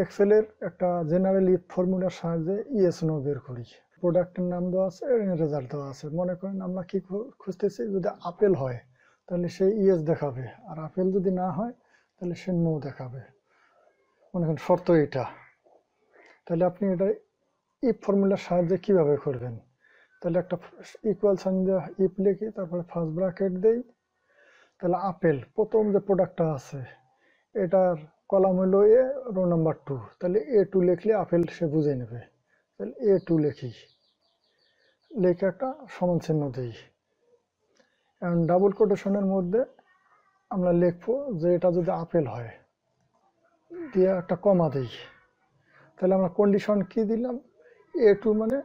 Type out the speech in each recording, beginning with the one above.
এক্সেলের একটা general if ফর্মুলার সাহায্যে yes no বের করি। প্রোডাক্টের নাম দেওয়া আছে, রেজাল্ট দেওয়া আছে। মনে করেন আমরা কি খুঁজতেছি, যদি আপেল হয় তাহলে সে ইয়েস দেখাবে, আর আপেল যদি না হয় তাহলে সে নো দেখাবে। মনে করেন শর্ত এটা। তাহলে আপনি এটা ইফ ফর্মুলার সাহায্যে কিভাবে করবেন? তাহলে একটা ইকুয়াল সাইন দিয়ে ইফ লিখি, তারপরে ফার্স্ট ব্র্যাকেট দেই। তাহলে আপেল প্রথম যে প্রোডাক্টটা আছে এটার কলাম হলো এ, রো নাম্বার 2। তাহলে A2 লিখলে আপেল সে বুঝে নেবে। তাহলে A2 লিখি, লিখে একটা সমান চিহ্ন দিই। এখন ডাবল কোটেশনের মধ্যে আমরা লিখবো যে এটা যদি আপেল হয়, দিয়ে একটা কমা দিই। তাহলে আমরা কন্ডিশন কি দিলাম? A2 মানে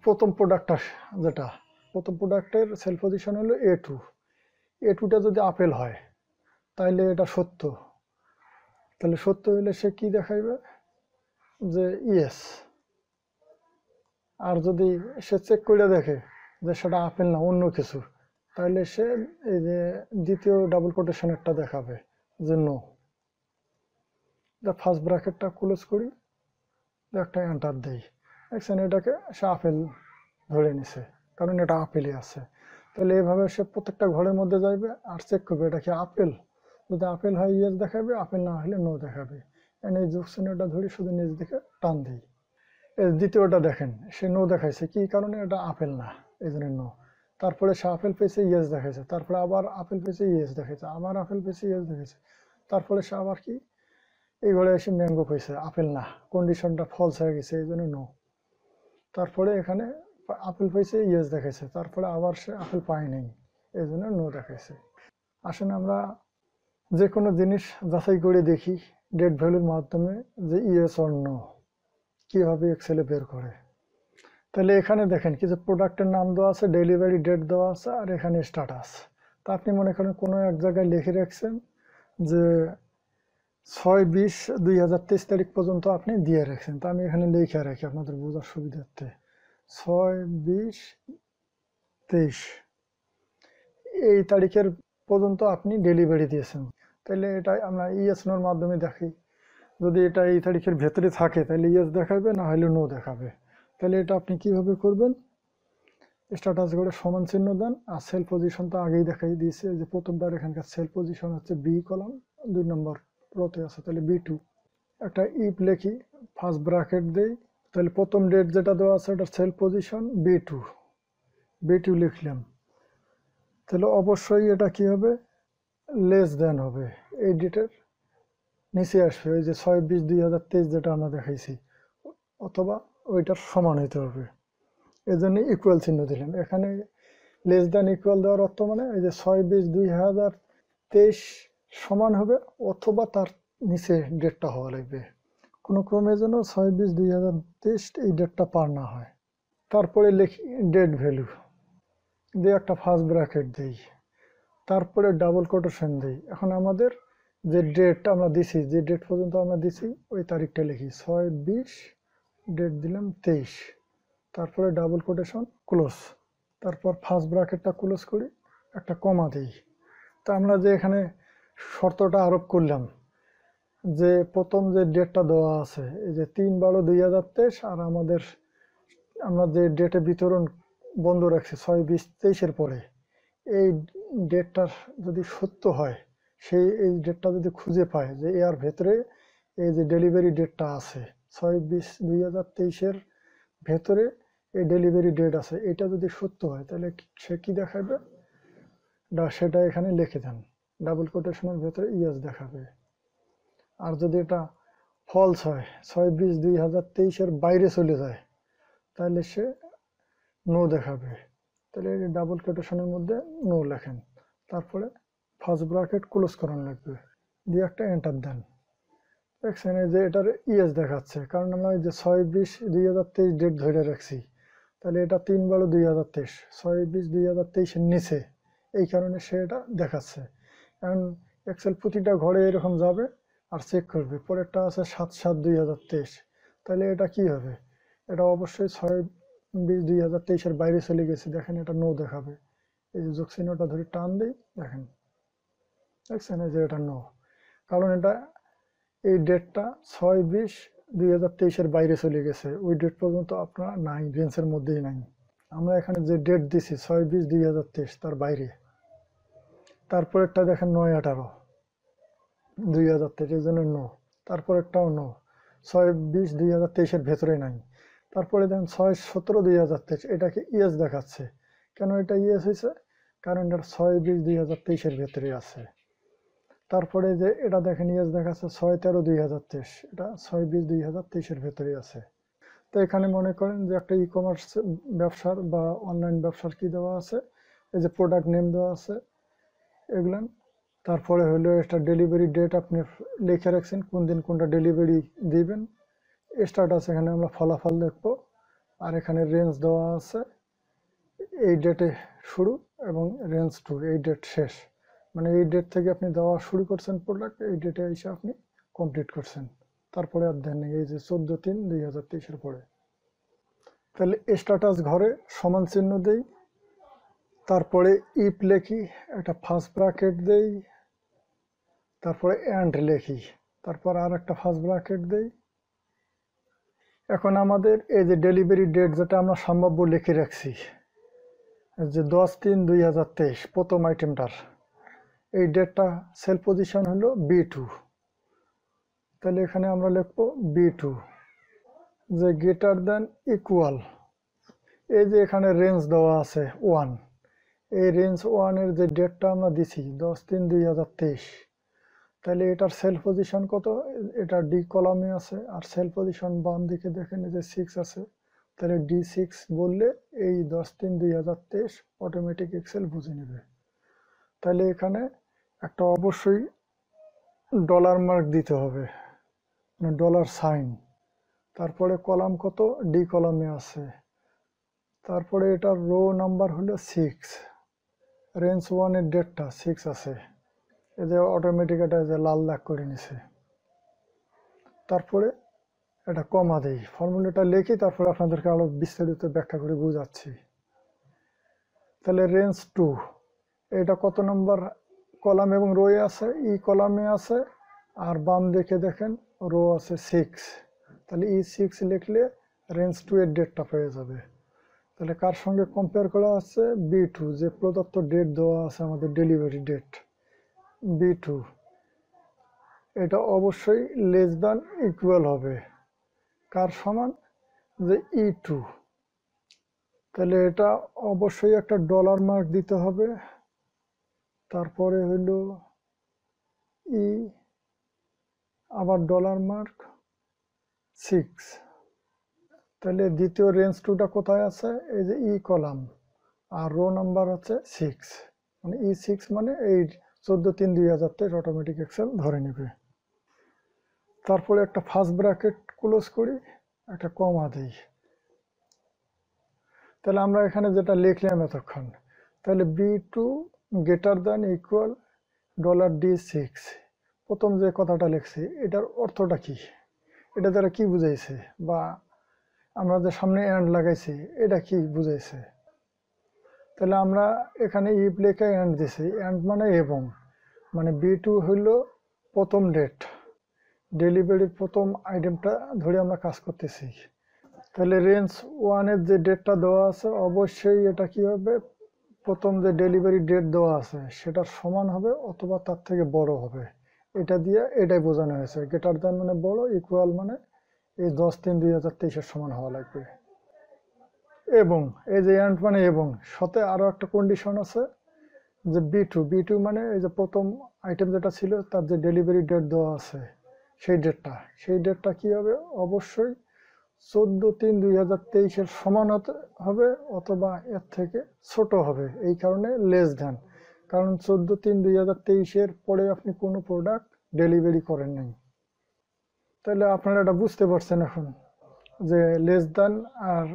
প্রথম প্রোডাক্টটা, যেটা প্রথম প্রোডাক্টের সেল পজিশন হলো A2। A2টা যদি আপেল হয় তাহলে এটা সত্য। তাহলে সত্য হলে সে কি দেখাইবে? যে ইয়েস। আর যদি সে চেক করে দেখে যে সেটা আপেল না অন্য কিছু, তাহলে সে এই যে দ্বিতীয় ডাবল কোটেশনেরটা দেখাবে যে নো। ফার্স্ট ব্র্যাকেটটা ক্লোজ করি, একটা এন্টার দেই। দেখছেন এটাকে সে আপেল ধরে নিছে, কারণ এটা আপেলই আছে। তাহলে এইভাবে সে প্রত্যেকটা ঘরের মধ্যে যাইবে আর চেক করবে এটা কি আপেল। যদি আপেল হয় ইয়েস দেখাবে, আপেল না হলে নো দেখাবে। এই যোগচিহ্নটা ধরে শুধু নিচ দিকে টান দিই। দ্বিতীয়টা দেখেন সে নো দেখাইছে, কি কারণে? এটা আপেল না, এই জন্য নো। তারপরে সে আপেল পেয়েছে, ইয়েস দেখাইছে। তারপরে আবার আপেল পেয়েছে, ইয়েস দেখাইছে। আবার আপেল পেয়েছে, ইয়েস দেখাইছে। তারপরে সে আবার কি এই ঘরে এসে ম্যাঙ্গো পেয়েছে, আপেল না, কন্ডিশনটা ফলস হয়ে গেছে, এই জন্য নো। তারপরে এখানে আপেল পেয়েছে, ইয়েস দেখাইছে। তারপরে আবার সে আপেল পায় নাই, এই জন্য নো দেখাইছে। আসেন আমরা যে কোনো জিনিস যাচাই করে দেখি ডেট ভ্যালুর মাধ্যমে যে ইয়েস অর নো কিভাবে এক্সেলে বের করে। তাহলে এখানে দেখেন কিছু প্রোডাক্টের নাম দেওয়া আছে, ডেলিভারি ডেট দেওয়া আছে, আর এখানে স্ট্যাটাস। তা আপনি মনে করেন কোনো এক জায়গায় লিখে রাখছেন যে 6/20/2023 তারিখ পর্যন্ত আপনি দিয়ে রাখছেন। তা আমি এখানে লিখে রাখি আপনাদের বোঝার সুবিধার্থে, 6/20/23 এই তারিখের পর্যন্ত আপনি ডেলিভারি দিয়েছেন। তাহলে এটা আমরা ইয়েস নোর মাধ্যমে দেখি। যদি এটা এই তারিখের ভেতরে থাকে তাহলে ইয়েস দেখাবে, না হলে নো দেখাবে। তাহলে এটা আপনি কিভাবে করবেন? স্ট্যাটাস করে সমান চিহ্ন দেন, আর সেল পজিশন তো আগেই দেখাই দিয়েছে যে প্রথমবার এখানকার সেল পজিশন হচ্ছে বি কলাম, 2 নম্বর রোতে আছে, তাহলে B2। একটা ইফ লিখি, ফার্স্ট ব্র্যাকেট দেই। তাহলে প্রথম ডেট যেটা দেওয়া আছে এটা সেল পজিশন B2 লিখলাম। তাহলে অবশ্যই এটা কি হবে? লেস দেন হবে, এই ডেটের নিচে আসবে, ওই যে 6/20/2023 যেটা আমরা দেখাইছি, অথবা ওইটার সমান হইতে হবে। এই জন্য ইকুয়াল চিহ্ন দিলাম এখানে। লেস দেন ইকুয়াল দেওয়ার অর্থ মানে এই যে 6/20/2023 সমান হবে অথবা তার নিচে ডেটটা হওয়া লাগবে। কোনো ক্রমে যেন 6/20/2023 এই ডেটটা পার না হয়। তারপরে লিখি ডেট ভ্যালু দিয়ে একটা ফার্স্ট ব্র্যাকেট দিই, তারপরে ডাবল কোটেশন দিই। এখন আমাদের যে ডেট আমরা দিছি, যে ডেট পর্যন্ত আমরা দিছি ওই তারিখটা লিখি, 6/20 ডেট দিলাম 23, তারপরে ডাবল কোটেশন ক্লোজ, তারপর ফার্স্ট ব্র্যাকেটটা ক্লোজ করি, একটা কমা দিই। তা আমরা যে এখানে শর্তটা আরোপ করলাম যে প্রথম যে ডেটটা দেওয়া আছে এই যে 3/12/2023, আর আমরা যে ডেটে বিতরণ বন্ধ রাখছি 6/20/23 পরে, এই ডেটটা যদি সত্য হয়, এই ডেটটা যদি খুঁজে পায় যে এর ভেতরে এই যে ডেলিভারি ডেটটা আছে 6/20/2023 ভেতরে এই ডেলিভারি ডেট আছে, এটা যদি সত্য হয় তাহলে সে কি দেখাবে? সেটা এখানে লিখে দেন, ডাবল কোটেশনের ভেতরে ইয়েস দেখাবে। আর যদি এটা ফলস হয়, 6/20/2023 বাইরে চলে যায়, তাহলে সে নো দেখাবে। তাহলে এই ডাবল কোটেশনের মধ্যে নো লেখেন, তারপরে ফার্স্ট ব্র্যাকেট ক্লোজ করানো লাগবে, দিয়ে একটা এন্টার দেন। দেখছেন এই যে এটার ইয়েস দেখাচ্ছে, কারণ আমরা এই যে 6/20/2023 ডেট ধরে রাখছি। তাহলে এটা 3/12/2023, 6/20/2023 নিচে, এই কারণে সে এটা দেখাচ্ছে। এখন এক্সেল প্রতিটা ঘরে এরকম যাবে আর চেক করবে। পরেরটা আছে 7/7/2023, তাহলে এটা কি হবে? এটা অবশ্যই 6/20/2023 বাইরে চলে গেছে। দেখেন এটা নো দেখাবে, এই যে যোগচিহ্নটা ধরে টান দিই, দেখেন দেখছেন এই যে এটা নো, কারণ এটা এই ডেটটা 6/20/2023-এর বাইরে চলে গেছে, ওই ডেট পর্যন্ত আপনার নাই, রেঞ্জের মধ্যেই নাই। আমরা এখানে যে ডেট দিছি 6/20/2023 তার বাইরে। তারপরেরটা দেখেন 9/18/2023, এই জন্য নো। তারপরেরটাও নো, 6/20/2023-এর ভেতরে নাই। তারপরে দেখেন 6/17/2023, এটাকে ইয়েস দেখাচ্ছে। কেন এটা ইয়েস হয়েছে? কারণ এটা 6/20/2023-এর ভেতরে আছে। তারপরে যে এটা দেখেন ইয়েস দেখাচ্ছে 6/13/2023, এটা 6/20/2023-এর ভেতরে আছে। তো এখানে মনে করেন যে একটা ই কমার্স ব্যবসার বা অনলাইন ব্যবসার কি দেওয়া আছে, এই যে প্রোডাক্ট নেম দেওয়া আছে এগুলান। তারপরে হলো এটা ডেলিভারি ডেট আপনি লিখে রাখছেন, কোন দিন কোনটা ডেলিভারি দিবেন। স্ট্যাটাস এখানে আমরা ফলাফল দেখব। আর এখানে রেঞ্জ দেওয়া আছে, এই ডেটে শুরু এবং রেঞ্জ টু, এই ডেট শেষ। মানে এই ডেট থেকে আপনি দেওয়া শুরু করছেন প্রোডাক্ট, এই ডেটে এসে আপনি কমপ্লিট করছেন। তারপরে আর দেন নেই, এই যে 14/3/2023-এর পরে। তাহলে স্ট্যাটাস ঘরে সমান চিহ্ন দেই, তারপরে ইফ লেখি, একটা ফার্স্ট ব্র্যাকেট দেই, তারপরে এন্ড লেখি, তারপর আর একটা ফার্স্ট ব্র্যাকেট দেই। এখন আমাদের এই যে ডেলিভারি ডেট যেটা আমরা সম্ভাব্য লিখে রাখছি, যে 10/3/2023 প্রথম আইটেমটার, এই ডেটটা সেল পজিশন হলো B2। তাহলে এখানে আমরা লিখবো B2, যে গ্রেটার দেন ইকুয়াল, এই যে এখানে রেঞ্জ দেওয়া আছে 1, এই রেঞ্জ 1-এর যে ডেটটা আমরা দিছি 10/3/2023, তাহলে এটার সেল পজিশন কত? এটা ডি কলামে আছে, আর সেল পজিশন বাম দিকে দেখেন এই যে 6 আছে। তাহলে D6 বললে এই 10/3/2023 অটোমেটিক এক্সেল বুঝে নেবে। তাহলে এখানে একটা অবশ্যই ডলার মার্ক দিতে হবে, মানে ডলার সাইন। তারপরে কলাম কত? ডি কলামে আছে। তারপরে এটার রো নাম্বার হলো 6, রেঞ্জ 1-এর ডেটটা 6 আছে, এই যে অটোমেটিক এটা যে লাল দাগ করে নিছে। তারপরে এটা কমা দেই, ফর্মুলাটা লিখি, তারপরে আপনাদেরকে আরো বিস্তারিত ব্যাখ্যা করে বুঝাচ্ছি। তাহলে রেঞ্জ 2, এটা কত নম্বর কলাম এবং রোয়ে আছে? ই কলামে আছে, আর বাম দিকে দেখেন রো আছে 6। তাহলে E6 লিখলে রেঞ্জ 2-এর ডেটটা পেয়ে যাবে। তাহলে কার সঙ্গে কম্পেয়ার করা আছে? B2, যে প্রদত্ত ডেট দেওয়া আছে আমাদের ডেলিভারি ডেট B2, এটা অবশ্যই লেস দ্যান ইকুয়াল হবে কার সমান? যে E2। তাহলে এটা অবশ্যই একটা ডলার মার্ক দিতে হবে, তারপরে হইল ই, আবার ডলার মার্ক 6। তাহলে দ্বিতীয় রেঞ্জ 2টা কোথায় আছে? এই যে ই কলাম, আর রো নাম্বার হচ্ছে 6, মানে E6 মানে এই 14/3/2023 অটোমেটিক এক্সেল ধরে নেবে। তারপরে একটা ফার্স্ট ব্র্যাকেট ক্লোজ করি, একটা কমা দিই। তাহলে আমরা এখানে যেটা লিখলাম এতক্ষণ, তাহলে B2 greater than equal $D6, প্রথম যে কথাটা লিখছি এটার অর্থটা কি? এটা দ্বারা কি বুঝাইছে? বা আমরা যে সামনে এন্ড লাগাইছি এটা কি বুঝাইছে? তাহলে আমরা এখানে ইফ লেখে এন্ড দিছি, এন্ড মানে এবং, মানে B2 হইল প্রথম ডেট, ডেলিভারির প্রথম আইটেমটা ধরে আমরা কাজ করতেছি। তাহলে রেঞ্জ 1-এর যে ডেটটা দেওয়া আছে অবশ্যই এটা কি হবে? প্রথম যে ডেলিভারি ডেট দেওয়া আছে সেটার সমান হবে অথবা তার থেকে বড় হবে। এটা দিয়ে এটাই বোঝানো হয়েছে, গ্রেটার দ্যান মানে বড়, ইকুয়াল মানে এই 10/3/2023-এর সমান হওয়া লাগবে। এবং এই যে এন্ড মানে এবং, সাথে আরো একটা কন্ডিশন আছে যে B2 মানে এই যে প্রথম আইটেম যেটা ছিল তার যে ডেলিভারি ডেট দেওয়া আছে সেই ডেটটা কি হবে? অবশ্যই 14/3/2023-এর সমান হবে অথবা এর থেকে ছোট হবে। এই কারণে লেস দ্যান, কারণ 14/3/2023-এর পরে আপনি কোনো প্রোডাক্ট ডেলিভারি করেন নাই। তাহলে আপনারা এটা বুঝতে পারছেন এখন যে লেস দ্যান আর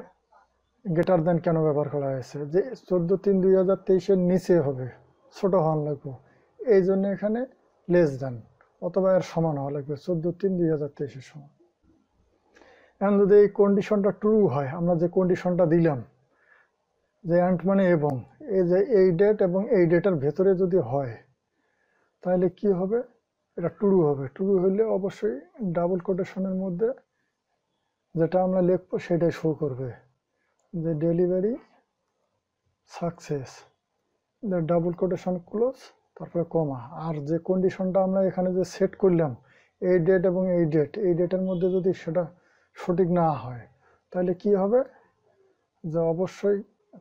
গ্রেটার দ্যান কেন ব্যবহার করা হয়েছে। যে 14/3/2023-এর নিচে হবে, ছোট হওয়ার লাগবে, এই জন্য এখানে লেস দ্যান অথবা এর সমান হওয়া লাগবে 14/3/2023-এর সমান। এখন যদি এই কন্ডিশনটা ট্রু হয়, আমরা যে কন্ডিশনটা দিলাম যে এন্ড মানে এবং, এই যে এই ডেট এবং এই ডেটের ভেতরে যদি হয় তাহলে কি হবে? এটা ট্রু হবে। ট্রু হলে অবশ্যই ডাবল কোটেশনের মধ্যে যেটা আমরা লিখবো সেটাই শো করবে যে delivery success, double quotation close, তারপরে কমা। আর যে কন্ডিশনটা আমরা এখানে যে সেট করলাম এই ডেট এবং এই ডেটের মধ্যে যদি সেটা সঠিক না হয় তাহলে কি হবে, যে অবশ্যই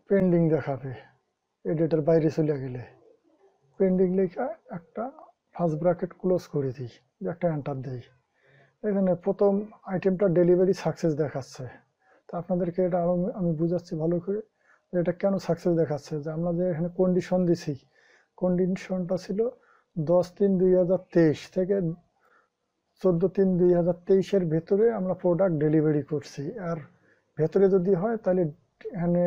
পেন্ডিং দেখাবে। এই ডেটের বাইরে চলে গেলে পেন্ডিং লেখা একটা ফার্স্ট ব্র্যাকেট ক্লোজ করে দিই, একটা এন্টার দিই। এখানে প্রথম আইটেমটা ডেলিভারি সাকসেস দেখাচ্ছে। তা আপনাদেরকে এটা আরও আমি বুঝাচ্ছি ভালো করে যে এটা কেন সাকসেস দেখাচ্ছে। যে আমরা যে এখানে কন্ডিশন দিছি, কন্ডিশনটা ছিল 10/3/2023 থেকে 14/3/2023-এর ভেতরে আমরা প্রোডাক্ট ডেলিভারি করছি। আর ভেতরে যদি হয় তাহলে এখানে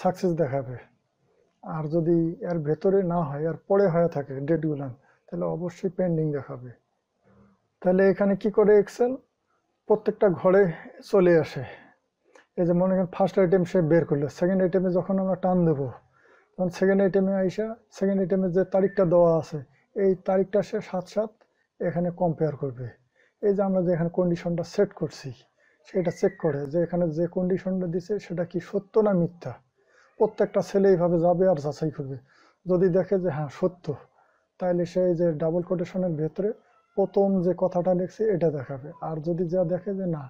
সাকসেস দেখাবে। আর যদি এর ভেতরে না হয়, আর পরে হয়ে থাকে ডেটগুলো, তাহলে অবশ্যই পেন্ডিং দেখাবে। তাহলে এখানে কি করে এক্সেল প্রত্যেকটা ঘরে চলে আসে। এই যে মনে করেন ফার্স্ট আইটেম সে বের করলো, সেকেন্ড আইটেমে যখন আমরা টান দেবো তখন সেকেন্ড আইটেমে আইসা সেকেন্ড আইটেমে যে তারিখটা দেওয়া আছে এই তারিখটা সে সাথে এখানে কম্পেয়ার করবে। এই যে আমরা যে এখানে কন্ডিশনটা সেট করছি সেটা চেক করে যে এখানে যে কন্ডিশনটা দিছে সেটা কি সত্য না মিথ্যা। প্রত্যেকটা ছেলে এইভাবে যাবে আর যাচাই করবে। যদি দেখে যে হ্যাঁ সত্য, তাহলে সেই যে ডাবল কোটেশনের ভেতরে প্রথম যে কথাটা লিখছে এটা দেখাবে। আর যদি যা দেখে যে না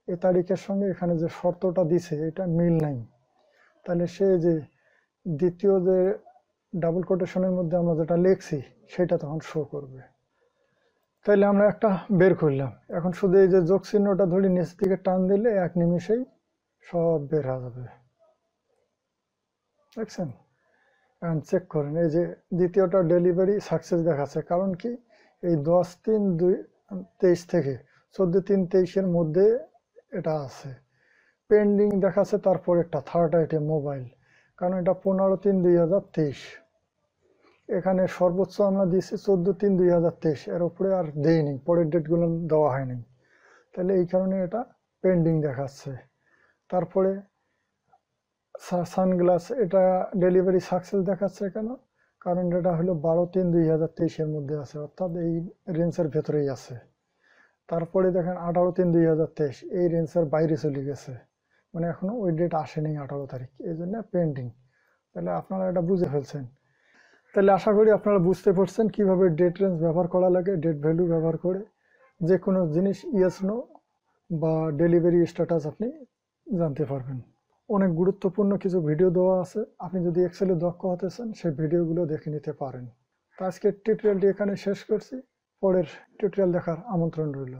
এই তারিখের সঙ্গে এখানে যে শর্তটা দিছে এটা মিল নাই, তাহলে সে যে দ্বিতীয় যে ডাবল কোটেশনের মধ্যে আমরা যেটা লিখছি সেটা তখন শো করবে। তাইলে আমরা একটা বের করলাম। এখন শুধু এই যে যোগ চিহ্নটা ধরে নিচ দিকে টান দিলে এক নিমিষেই সব বের হয়ে যাবে। দেখছেন? এখন চেক করেন, এই যে দ্বিতীয়টা ডেলিভারি সাকসেস দেখাচ্ছে। কারণ কি, এই 10/3/23 থেকে 14/3/23-এর মধ্যে এটা আছে। পেন্ডিং দেখাচ্ছে তারপর একটা থার্ড আইটেম মোবাইল, কারণ এটা 15/3/2023। এখানে সর্বোচ্চ আমরা দিয়েছি 14/3/2023, এর উপরে আর দেইনি, পরের ডেটগুলো দেওয়া হয়নি। তাহলে এই কারণে এটা পেন্ডিং দেখাচ্ছে। তারপরে সানগ্লাস, এটা ডেলিভারি সাকসেস দেখাচ্ছে কেন, কারণ এটা হলো 12/3/2023-এর মধ্যে আছে, অর্থাৎ এই রেঞ্জের ভেতরেই আছে। তারপরে দেখেন 18/3/2023, এই রেঞ্জের বাইরে চলে গেছে, মানে এখনো ওই ডেট আসেনি 18 তারিখ, এই জন্য পেন্ডিং। তাহলে আপনারা এটা বুঝে ফেলছেন। তাহলে আশা করি আপনারা বুঝতে পারছেন কিভাবে ডেট রেঞ্জ ব্যবহার করা লাগে। ডেট ভ্যালু ব্যবহার করে যে কোনো জিনিস ইয়েস নো বা ডেলিভারি স্ট্যাটাস আপনি জানতে পারবেন। অনেক গুরুত্বপূর্ণ কিছু ভিডিও দেওয়া আছে, আপনি যদি এক্সেলে দক্ষ হতে চান সেই ভিডিওগুলো দেখে নিতে পারেন। তো আজকের টিউটোরিয়ালটি এখানে শেষ করছি, পরের টিউটোরিয়াল দেখার আমন্ত্রণ রইল।